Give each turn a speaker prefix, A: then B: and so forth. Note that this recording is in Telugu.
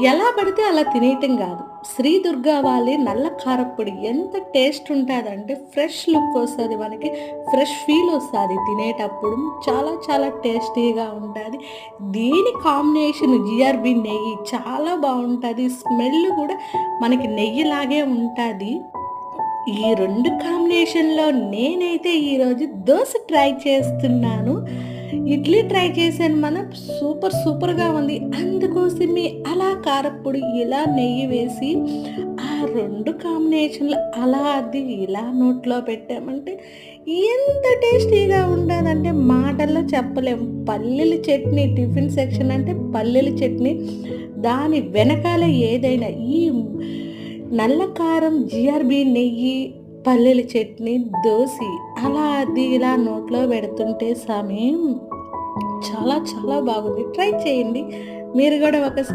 A: ఎలా పడితే అలా తినేయటం గాదు. శ్రీ దుర్గా వాళ్ళి నల్ల కారప్పొడి ఎంత టేస్ట్ ఉంటదంటే ఫ్రెష్ లుక్ ఒస్తది మనకి. ఫ్రెష్ ఫీల్ ఒస్తది తినేటప్పుడు. చాలా చాలా టేస్టీగా ఉంటది. దీని కాంబినేషన్ జీఆర్‌బీ నెయ్యి చాలా బావుంటది. స్మెల్ గూడా మనకి నెయ్యిలాగే ఉంటది. ఈ 2 కాంబినేషన్‌లో నేనైతే ఈరోజు దోస ట్రై చేస్తున్నాను. ఇడ్లీ ట్రై చేశాను సూపర్‌గా ఉంది. అందుకోసమే అలా కారప్పొడి, ఇలా నెయ్యి వేసి ఆ 2 కాంబినేషన్‌లో అలా అద్ది ఇలా నోట్లో పెట్టామంటే ఎంత టేస్టీగా ఉంటదంటే మాటల్లో చెప్పలేం. పల్లీల చట్నీ టిఫిన్ సెక్షన్ అంటే పల్లీల చట్నీ. దాని వెనకాల ఏదైనా ఈ నల్ల కారం, జీఆర్‌బీ నెయ్యి, పల్లీల చట్నీ, దోసి అలా అది ఇలా నోట్లో పెడుతుంటే చాలా చాలా బాగుంది. ట్రై చేయండి. మీరు గూడా ఒకసారి